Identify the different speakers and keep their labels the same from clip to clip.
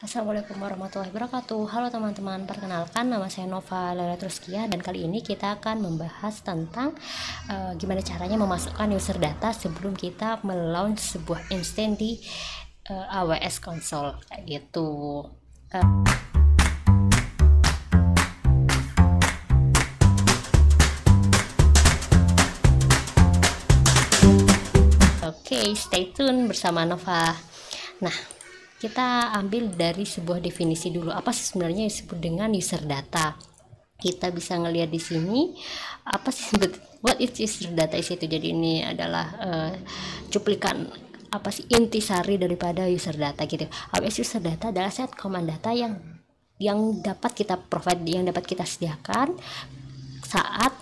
Speaker 1: Assalamualaikum warahmatullahi wabarakatuh. Halo teman-teman, perkenalkan nama saya Nova Lela Truskia dan kali ini kita akan membahas tentang gimana caranya memasukkan user data sebelum kita melaunch sebuah instance di AWS Console kayak gitu. Oke, stay tune bersama Nova. Nah, kita ambil dari sebuah definisi dulu. Apa sih sebenarnya yang disebut dengan user data? Kita bisa ngelihat di sini apa sih what is user data itu. Jadi ini adalah cuplikan apa sih intisari daripada user data gitu. AWS user data adalah set command data yang dapat kita provide, yang dapat kita sediakan saat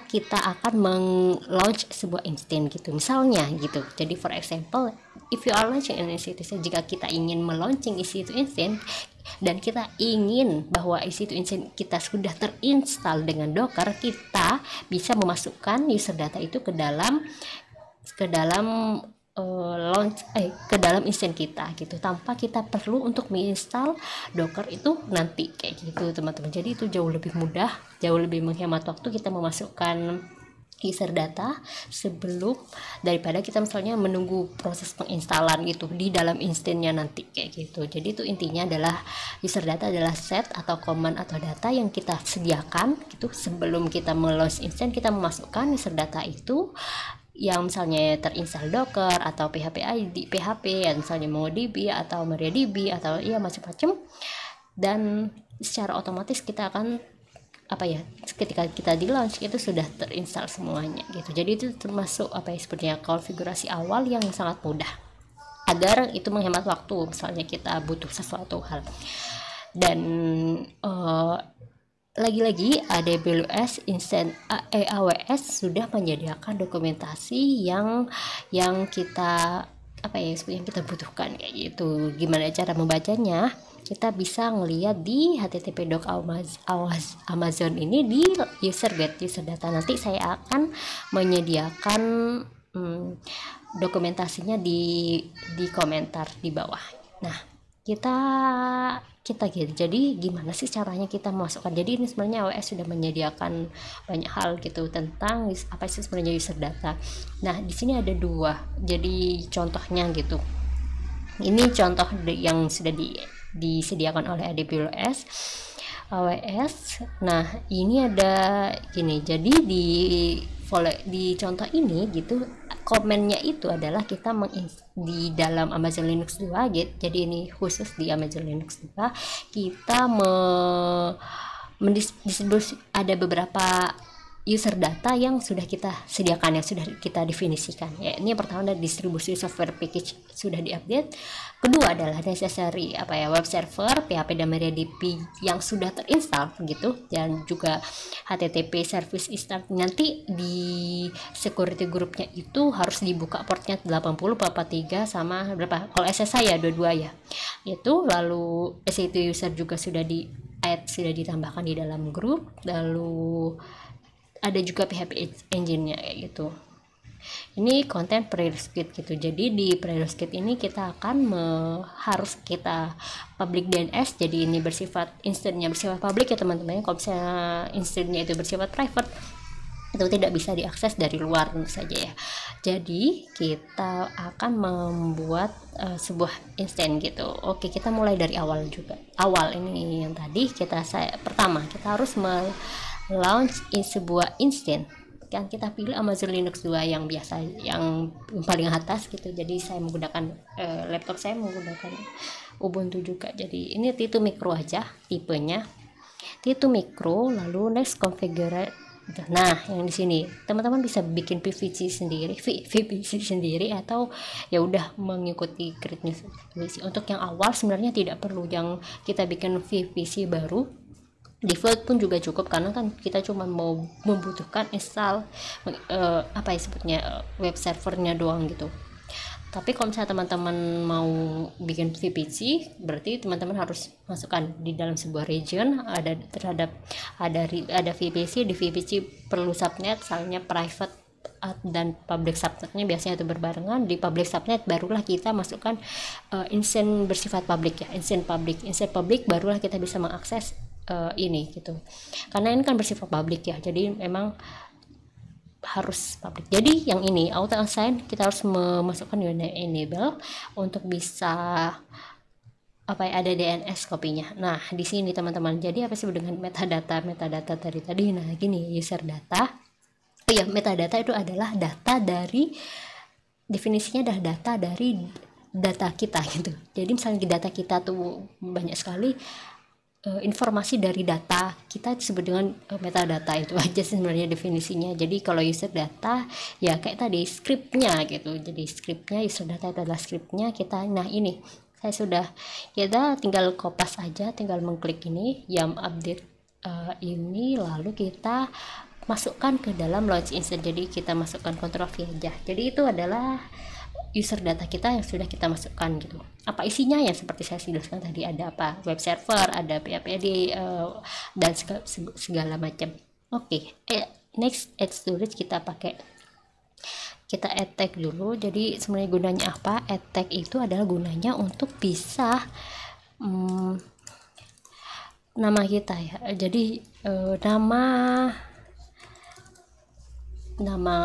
Speaker 1: kita akan meng-launch sebuah instance gitu, misalnya gitu. Jadi for example, if you are launching an instance, jika kita ingin melaunching EC2 instance dan kita ingin bahwa EC2 instance kita sudah terinstall dengan Docker, kita bisa memasukkan user data itu ke dalam ke dalam instance kita gitu, tanpa kita perlu untuk menginstal Docker itu nanti kayak gitu teman-teman. Jadi itu jauh lebih mudah, jauh lebih menghemat waktu kita memasukkan user data sebelum daripada kita misalnya menunggu proses penginstalan gitu di dalam instance-nya nanti kayak gitu. Jadi itu intinya adalah user data adalah set atau command atau data yang kita sediakan gitu sebelum kita meload instance. Kita memasukkan user data itu yang misalnya terinstall Docker atau PHP ID, PHP yang misalnya MongoDB atau MariaDB atau ya macam-macam, dan secara otomatis kita akan ketika kita di launch itu sudah terinstall semuanya gitu. Jadi itu termasuk sebenarnya konfigurasi awal yang sangat mudah agar itu menghemat waktu misalnya kita butuh sesuatu hal. Dan lagi-lagi AWS sudah menyediakan dokumentasi yang kita yang kita butuhkan kayak gitu. Gimana cara membacanya? Kita bisa ngelihat di http://doc Amazon ini di user data. Nanti saya akan menyediakan dokumentasinya di komentar di bawah. Nah, kita gitu. Jadi gimana sih caranya kita memasukkan? Jadi ini sebenarnya AWS sudah menyediakan banyak hal gitu tentang apa sih sebenarnya user data. Nah, di sini ada dua. Jadi contohnya gitu. Ini contoh yang sudah disediakan oleh AWS. Nah, ini ada gini. Jadi di contoh ini gitu, komennya itu adalah kita di dalam Amazon Linux 2 gitu. Jadi ini khusus di Amazon Linux 2 kita mendistribusi ada beberapa user data yang sudah kita sediakan, yang sudah kita definisikan ya. Ini yang pertama adalah distribusi software package sudah diupdate. Kedua adalah necessary web server, PHP dan MariaDB yang sudah terinstall gitu, dan juga HTTP service install. Nanti di security groupnya itu harus dibuka portnya 80/43 sama berapa, kalau SSH ya 22 ya itu. Lalu EC2 user juga sudah ditambahkan di dalam grup. Lalu ada juga PHP engine-nya kayak gitu. Ini konten prerequisite gitu. Jadi di prerequisite ini kita akan harus kita public DNS. Jadi ini instance-nya bersifat public ya teman-teman. Kalau misalnya instance-nya itu bersifat private, itu tidak bisa diakses dari luar tentu saja ya. Jadi kita akan membuat sebuah instance gitu. Oke, kita mulai dari awal juga. Awal ini yang tadi pertama kita harus launch sebuah instance. Kan kita pilih Amazon Linux 2 yang biasa, yang paling atas gitu. Jadi saya menggunakan laptop saya menggunakan Ubuntu juga. Jadi ini T2 Micro aja tipenya. T2 Micro, lalu next configure. Nah, yang di sini teman-teman bisa bikin VPC sendiri atau ya udah mengikuti gridnya. Untuk yang awal sebenarnya tidak perlu yang kita bikin VPC baru. Default pun juga cukup, karena kan kita cuma mau membutuhkan install web servernya doang gitu. Tapi kalau misalnya teman-teman mau bikin VPC, berarti teman-teman harus masukkan di dalam sebuah region ada VPC. Di VPC perlu subnet, misalnya private dan public subnetnya biasanya itu berbarengan. Di public subnet barulah kita masukkan instance bersifat public ya, instance public barulah kita bisa mengakses ini gitu, karena ini kan bersifat public ya, jadi memang harus public. Jadi yang ini auto assign kita harus memasukkan enable untuk bisa apa ya, ada DNS kopinya. Nah di sini teman-teman, jadi apa sih dengan metadata tadi? Nah gini, user data. Oh ya, metadata itu adalah data dari, definisinya adalah data dari data kita gitu. Jadi misalnya di data kita tuh banyak sekali informasi dari data kita disebut dengan metadata. Itu aja sebenarnya definisinya. Jadi kalau user data ya kayak tadi scriptnya gitu. Jadi scriptnya, user data itu adalah scriptnya kita. Nah ini saya sudah, kita tinggal kopas aja, tinggal mengklik ini yum update ini, lalu kita masukkan ke dalam launch instance. Jadi kita masukkan control V aja. Jadi itu adalah user data kita yang sudah kita masukkan gitu. Apa isinya ya seperti saya jelaskan tadi, ada apa, web server, ada PHP dan segala macam. Oke, next add storage kita add tag dulu. Jadi sebenarnya gunanya apa? Add tag itu adalah gunanya untuk bisa nama kita ya. Jadi nama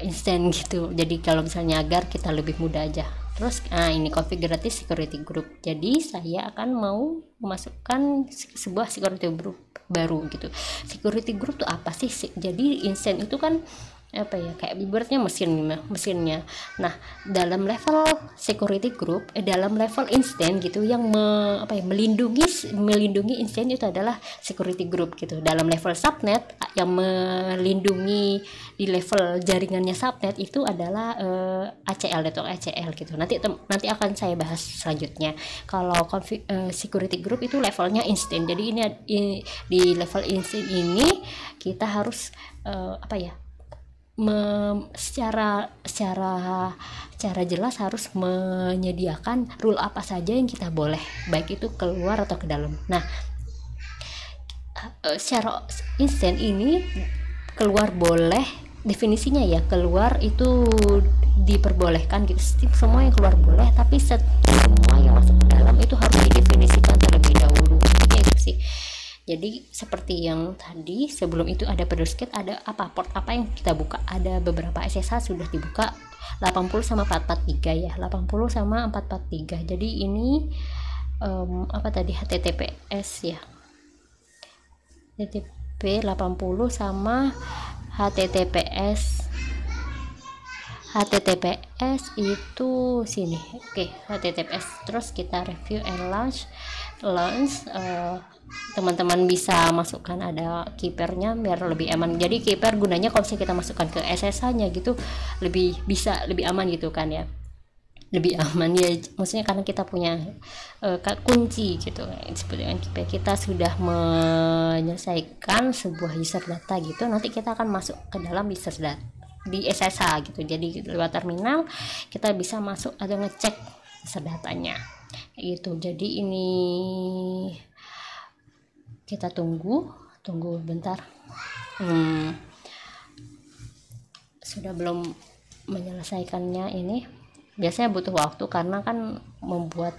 Speaker 1: instan gitu. Jadi kalau misalnya agar kita lebih mudah aja. Terus ini configure security group. Jadi saya akan mau memasukkan sebuah security group baru gitu. Security group tuh apa sih? Jadi instan itu kan apa ya, kayak ibaratnya mesinnya. Nah dalam level security group, dalam level instant gitu, yang melindungi instant itu adalah security group gitu. Dalam level subnet yang melindungi di level jaringannya subnet itu adalah ACL atau ACL gitu. Nanti akan saya bahas selanjutnya. Kalau security group itu levelnya instant. Jadi ini di level instant ini kita harus secara jelas harus menyediakan rule apa saja yang kita boleh, baik itu keluar atau ke dalam. Nah secara instan ini keluar boleh, definisinya ya, keluar itu diperbolehkan gitu, semua yang keluar boleh, tapi semua yang masuk ke dalam itu harus didefinisikan terlebih dahulu gitu sih. Jadi seperti yang tadi, sebelum itu ada pedoskit, ada port apa yang kita buka, ada beberapa SSH sudah dibuka 80 sama 443 ya, 80 sama 443. Jadi ini HTTPS ya, HTTP 80 sama HTTPS itu sini. Oke, HTTPS. Terus kita review and launch. Teman-teman bisa masukkan ada keepernya biar lebih aman. Jadi keeper gunanya kalau kita masukkan ke SSH-nya gitu lebih aman gitu kan ya. Lebih aman ya, maksudnya karena kita punya kunci gitu. Seperti dengan keeper kita sudah menyelesaikan sebuah user data gitu, nanti kita akan masuk ke dalam user data di SSH gitu. Jadi lewat terminal kita bisa masuk atau ngecek user datanya gitu. Jadi ini kita tunggu bentar. Sudah belum menyelesaikannya ini. Biasanya butuh waktu karena kan membuat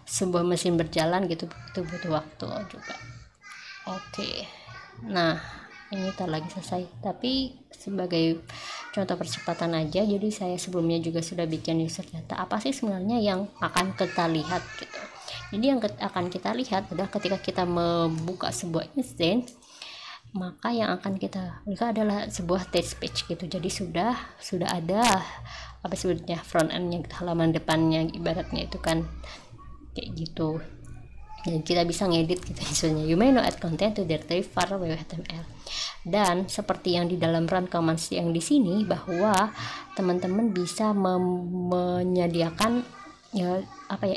Speaker 1: sebuah mesin berjalan gitu, itu butuh waktu juga. Oke. Nah, ini lagi selesai. Tapi sebagai contoh percepatan aja, jadi saya sebelumnya juga sudah bikin user data. Apa sih sebenarnya yang akan kita lihat gitu. Jadi yang akan kita lihat adalah ketika kita membuka sebuah instance, maka yang akan kita lihat adalah sebuah test page gitu. Jadi sudah ada apa sebetulnya front end-nya, halaman depannya, ibaratnya itu kan kayak gitu. Dan kita bisa ngedit gitu misalnya, you may not add content to the retrieve file by HTML. Dan seperti yang di dalam run commands yang di sini, bahwa teman-teman bisa menyediakan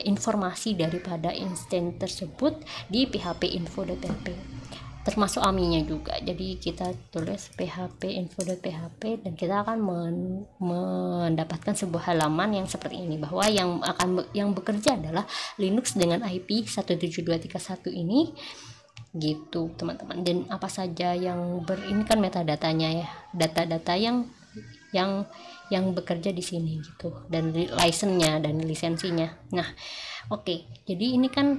Speaker 1: informasi daripada instance tersebut di php info.php, termasuk AMI-nya juga. Jadi kita tulis php info.php dan kita akan mendapatkan sebuah halaman yang seperti ini, bahwa yang bekerja adalah Linux dengan IP 172.3.1 ini gitu teman-teman. Dan apa saja yang ini kan metadatanya ya, data-data yang yang bekerja di sini gitu, dan license-nya dan lisensinya. Nah, oke. Jadi ini kan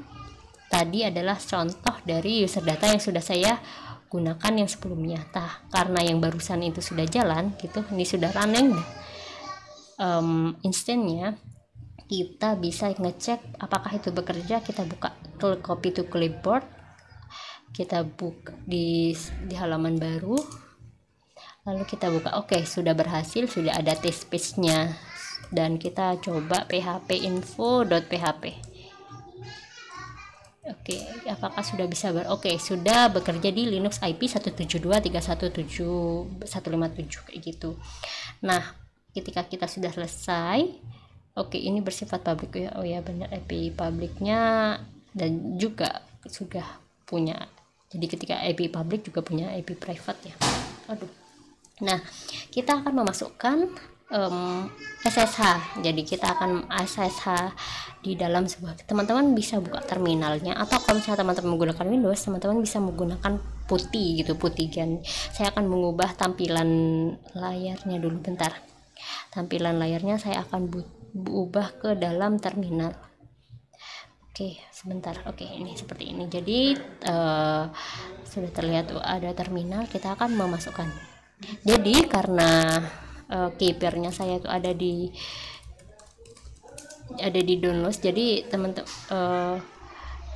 Speaker 1: tadi adalah contoh dari user data yang sudah saya gunakan yang sebelumnya. Karena yang barusan itu sudah jalan gitu, ini sudah running instannya, kita bisa ngecek apakah itu bekerja. Kita buka copy to clipboard, kita buka di halaman baru, lalu kita buka. Oke, sudah berhasil, sudah ada test page-nya, dan kita coba php info.php. Oke, apakah sudah bisa sudah bekerja di Linux IP 172.317.157 kayak gitu. Nah, ketika kita sudah selesai, ini bersifat publik ya. Oh ya, benar, API publiknya dan juga sudah punya. Jadi ketika API publik juga punya API private ya. Nah, kita akan memasukkan SSH. Jadi kita akan SSH di dalam sebuah, teman-teman bisa buka terminalnya, atau kalau misalnya teman-teman menggunakan Windows, teman-teman bisa menggunakan putih kan. Saya akan mengubah tampilan layarnya dulu, bentar. Tampilan layarnya saya akan ubah ke dalam terminal. Sebentar. Ini seperti ini. Jadi sudah terlihat ada terminal, kita akan memasukkan. Jadi karena keypairnya saya itu ada di download, jadi teman-teman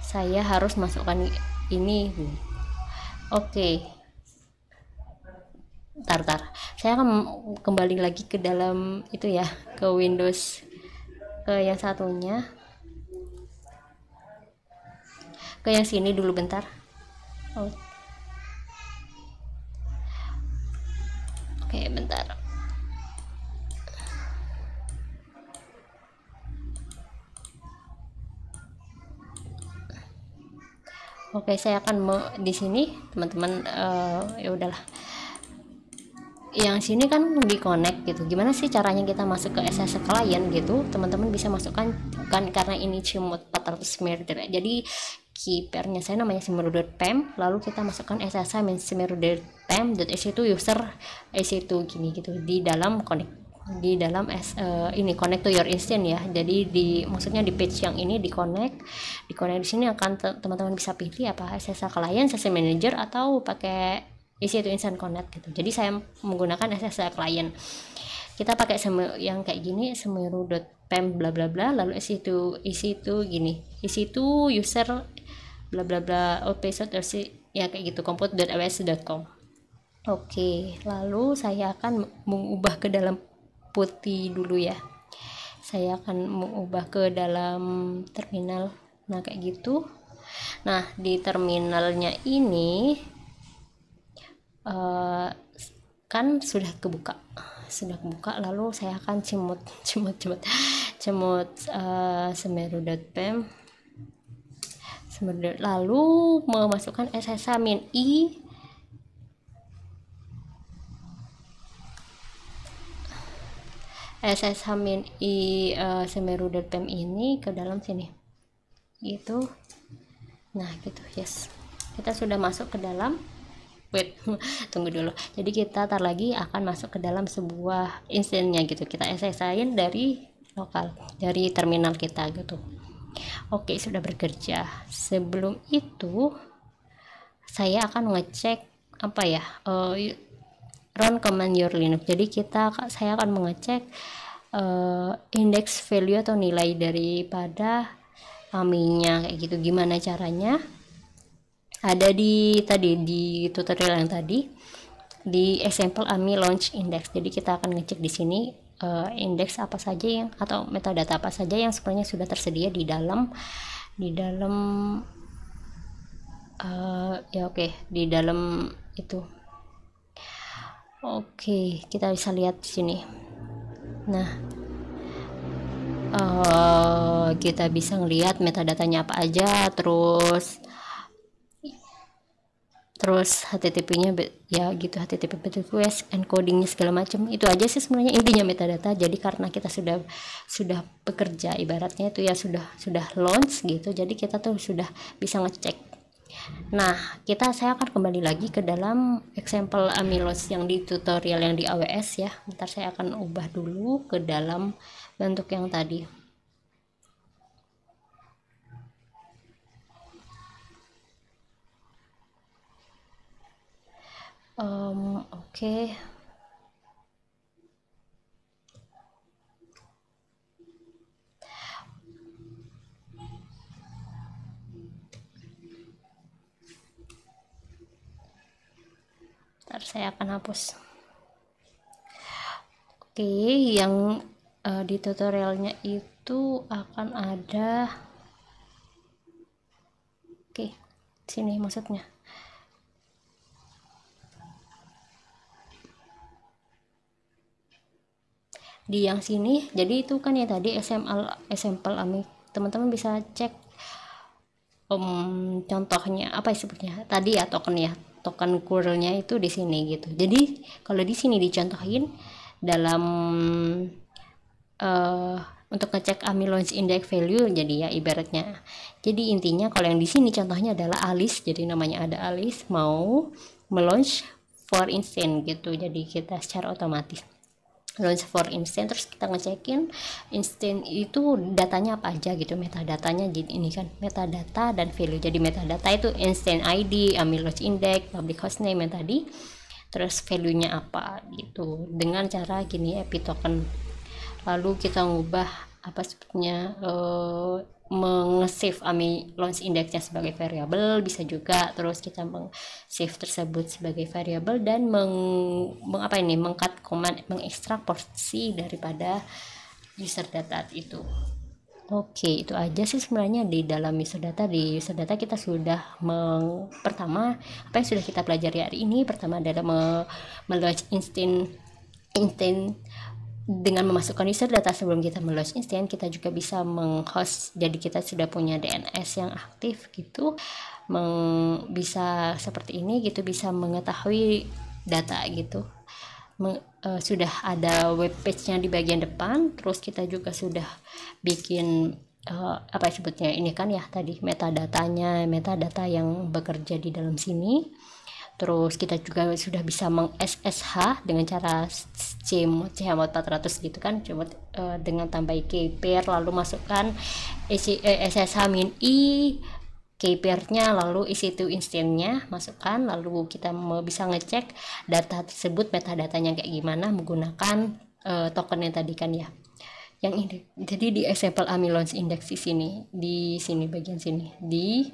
Speaker 1: saya harus masukkan ini. Tar saya akan kembali lagi ke dalam itu ya, ke Windows, ke yang satunya, ke yang sini dulu, bentar. Bentar. Saya akan di sini, teman-teman. Ya udahlah, yang sini kan di connect gitu. Gimana sih caranya kita masuk ke SSH client gitu? Teman-teman bisa masukkan kan, karena ini cimut 400 MB. Jadi keypairnya saya namanya smeru.pem, lalu kita masukkan SSH smeru.pem.ec2 user ec2 gini gitu di dalam connect, di dalam ini connect to your instance ya. Jadi maksudnya di page yang ini di connect di sini akan teman-teman bisa pilih apa, SSH client, SSH manager, atau pakai ec2 instant connect gitu. Jadi saya menggunakan SSH client. Kita pakai yang kayak gini, smeru.pem bla bla bla, lalu ec2 gini, ec2 user bla bla bla episode ya kayak gitu, compute.aws.com. Lalu saya akan mengubah ke dalam putih dulu ya. Saya akan mengubah ke dalam terminal. Nah, kayak gitu. Nah, di terminalnya ini kan sudah kebuka, lalu saya akan cemut smeru.pem, lalu memasukkan SSH min i smeru.pem ini ke dalam sini gitu. Nah gitu, yes, kita sudah masuk ke dalam. Tunggu dulu. Jadi kita tar lagi akan masuk ke dalam sebuah instannya gitu. Kita SSH-in dari lokal, dari terminal kita gitu. Sudah bekerja. Sebelum itu saya akan ngecek apa ya, run command your Linux. Jadi saya akan mengecek index value atau nilai daripada AMI-nya kayak gitu. Gimana caranya? Ada di tutorial yang tadi, di example AMI launch index. Jadi kita akan ngecek di sini indeks apa saja atau metadata apa saja yang sebenarnya sudah tersedia di dalam di dalam itu. Kita bisa lihat di sini. Nah, kita bisa ngelihat metadatanya apa aja, terus HTTP-nya ya gitu, HTTP request, encodingnya segala macam. Itu aja sih sebenarnya intinya metadata. Jadi karena kita sudah bekerja, ibaratnya itu ya sudah launch gitu, jadi kita tuh sudah bisa ngecek Nah, saya akan kembali lagi ke dalam example amylose yang di tutorial yang di AWS ya. Ntar saya akan ubah dulu ke dalam bentuk yang tadi. Oke. Ntar saya akan hapus. Oke, yang di tutorialnya itu akan ada, oke, sini maksudnya. Di yang sini, jadi itu kan ya tadi example AMI. Teman-teman bisa cek contohnya apa sebutnya tadi ya, token curlnya itu di sini gitu. Jadi kalau di sini dicontohin dalam untuk ngecek amylose index value, jadi ya ibaratnya, jadi intinya kalau yang di sini contohnya adalah Alice, jadi namanya ada Alice mau melaunch for instance gitu, jadi kita secara otomatis launch for instance, terus kita ngecekin instance itu datanya apa aja gitu, metadatanya. Jadi ini kan metadata dan value, jadi metadata itu instance ID, amylose index, public hostname yang tadi, terus value nya apa gitu, dengan cara gini epi token. Lalu kita ngubah apa sebetulnya meng-save amylose indexnya sebagai variabel bisa juga, terus kita meng-save tersebut sebagai variabel dan meng-cut command, mengekstrak porsi daripada user data itu. Oke, itu aja sih sebenarnya di dalam user data. Di user data kita sudah pertama apa yang sudah kita pelajari hari ini, pertama adalah me-launch instance dengan memasukkan user data. Sebelum kita meload instance, kita juga bisa menghost, jadi kita sudah punya DNS yang aktif gitu, bisa seperti ini gitu, bisa mengetahui data gitu. Sudah ada web page-nya di bagian depan, terus kita juga sudah bikin apa sebutnya ini kan ya tadi metadata yang bekerja di dalam sini. Terus kita juga sudah bisa meng SSH dengan cara chmod 400 gitu kan, cuma dengan tambah keypair, lalu masukkan SSH min i keypairnya, lalu isi itu instance-nya masukkan, lalu kita bisa ngecek data tersebut metadatanya kayak gimana menggunakan token yang tadi kan ya, yang ini. Jadi di example amylose index di sini bagian sini di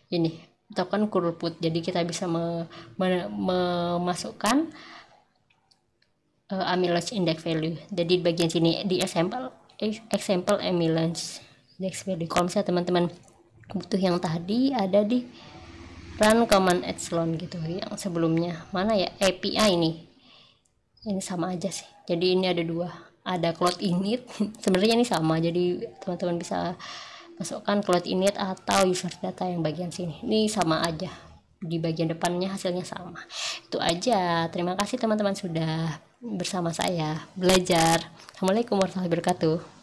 Speaker 1: ini token curlput, jadi kita bisa memasukkan amylose index value. Jadi bagian sini di example amylose index value. Kalau misalnya teman-teman butuh yang tadi ada di run command epsilon gitu, yang sebelumnya mana ya, API ini sama aja sih. Jadi ini ada dua, ada cloud init sebenarnya ini sama, jadi teman-teman bisa masukkan cloud init atau user data yang bagian sini, ini sama aja, di bagian depannya hasilnya sama. Itu aja, terima kasih teman-teman sudah bersama saya belajar. Assalamualaikum warahmatullahi wabarakatuh.